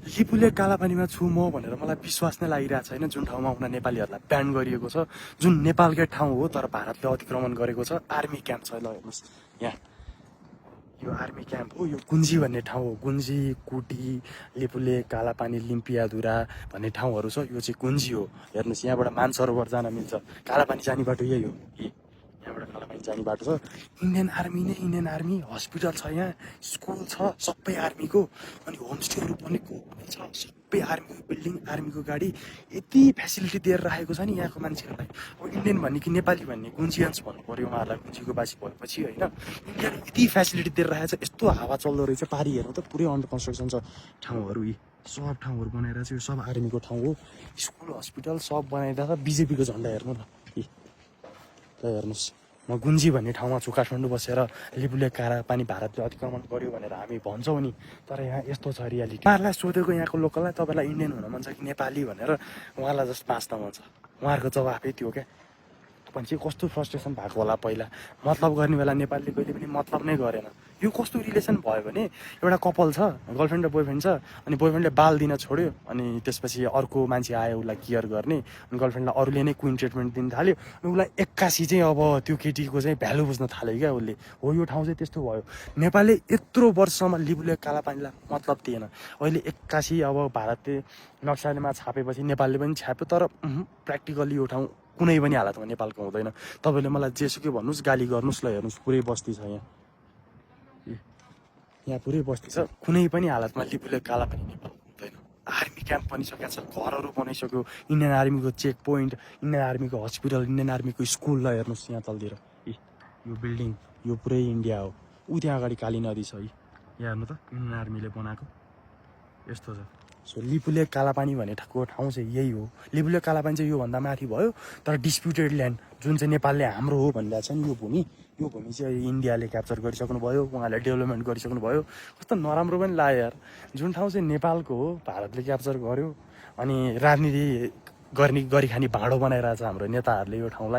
लिपुले कालापानीमा छु म भनेर मलाई विश्वास नै लागिरहेको छैन। जुन ठाउँमा उनीहरू नेपालीहरूलाई ब्यान गरिएको छ, जुन नेपालकै ठाउँ हो तर भारतले अतिक्रमण गरेको छ। आर्मी क्याम्प छ, ल हेर्नुहोस् यहाँ, यो आर्मी क्याम्प हो। यो गुन्जी भन्ने ठाउँ हो। गुन्जी, कुटी, लिपुले, कालापानी, लिम्पियाधुरा भन्ने ठाउँहरू छ। यो चाहिँ गुन्जी हो। हेर्नुहोस् यहाँबाट मानसरोवर जान मिल्छ। कालापानी जाने बाटो यही हो। यहाँबाट कालापानी जाने बाटो छ। इन्डियन आर्मी नै इन्डियन आर्मी, हस्पिटल छ यहाँ, स्कुल छ सबै आर्मीको, अनि होमस्टेहरू बनेको छ, सबै आर्मीको बिल्डिङ, आर्मीको गाडी, यति फेसिलिटी दिएर राखेको छ नि यहाँको मान्छेहरूलाई। अब इन्डियन भन्ने कि नेपाली भन्ने, गुन्जियन्स भन्नु पऱ्यो उहाँहरूलाई, गुन्जीको बासी भएपछि होइन। इन्डियाले यति फेसिलिटी दिएर राखेको छ, यस्तो हावा चल्दो रहेछ। पारी हेर्नु त, पुरै अन्डर कन्स्ट्रक्सन छ ठाउँहरू। यी सब ठाउँहरू बनाएर चाहिँ यो सब आर्मीको ठाउँ हो। स्कुल, हस्पिटल सब बनाइदिएको छ। बिजेपीको झन्डा हेर्नु न, ल हेर्नुहोस्। म गुन्जी भन्ने ठाउँमा छु, काठमाडौँ बसेर। लिपुले कालापानी भारतले अतिक्रमण गर्यो भनेर हामी भन्छौँ नि, तर यहाँ यस्तो छ रियालिटी। उहाँहरूलाई सोधेको यहाँको लोकललाई, तपाईँलाई इन्डियन हुन मन छ कि नेपाली भनेर, उहाँलाई जस्तो बाँच्न मन छ। उहाँहरूको जवाफै त्यो क्या। मान्छे कस्तो फ्रस्ट्रेसन भएको होला पहिला। मतलब गर्ने बेला नेपालले कहिले पनि मतलब नै गरेन। यो कस्तो रिलेसन भयो भने, एउटा कपाल छ, गर्लफ्रेन्ड र बोयफ्रेन्ड छ, अनि बोयफ्रेन्डले बाल दिन छोड्यो, अनि त्यसपछि अर्को मान्छे आयो उसलाई केयर गर्ने, अनि गर्लफ्रेन्डलाई अरूले नै क्विन ट्रिटमेन्ट दिन थाल्यो, अनि उसलाई 81 चाहिँ अब त्यो केटीको चाहिँ भ्यालु बुझ्न थाल्यो क्या उसले। हो, यो ठाउँ चाहिँ त्यस्तो भयो। नेपालले यत्रो वर्षसम्म लिपुले कालापानीलाई मतलब दिएन। अहिले 81 अब भारतले नक्सालेमा छापेपछि नेपालले पनि छाप्यो, तर प्र्याक्टिकल्ली यो ठाउँ कुनै पनि हालतमा नेपालको हुँदैन। तपाईँले मलाई जेसुकै भन्नुहोस्, गाली गर्नुहोस्, ल हेर्नुहोस् पुरै बस्ती छ यहाँ। यहाँ पुरै बस्ती छ। कुनै पनि हालतमा लिपुले कालापानी नेपालको हुँदैन। आर्मी क्याम्प बनिसकेको छ, घरहरू बनाइसक्यो, इन्डियन आर्मीको चेक पोइन्ट, इन्डियन आर्मीको हस्पिटल, इन्डियन आर्मीको स्कुल। ल हेर्नुहोस् यहाँ तलतिर, यो बिल्डिङ, यो पुरै इन्डिया हो। ऊ त्यहाँ अगाडि काली नदी छ। यहाँ हेर्नु त, इन्डियन आर्मीले बनाएको यस्तो छ। सो लिपुले कालापानी भन्ने ठाउँ चाहिँ यही हो। लिपुले कालापानी चाहिँ योभन्दा माथि भयो, तर डिस्प्युटेड ल्यान्ड, जुन चाहिँ नेपालले हाम्रो हो भनिरहेको छ नि, यो भूमि चाहिँ इन्डियाले क्याप्चर गरिसक्नु भयो, उहाँले डेभलपमेन्ट गरिसक्नु भयो। कस्तो नराम्रो पनि लाग्यो यार। जुन ठाउँ चाहिँ नेपालको हो, भारतले क्याप्चर गर्यो, अनि राजनीति गर्ने गरी खाने भाँडो बनाइरहेछ हाम्रो नेताहरूले यो ठाउँलाई।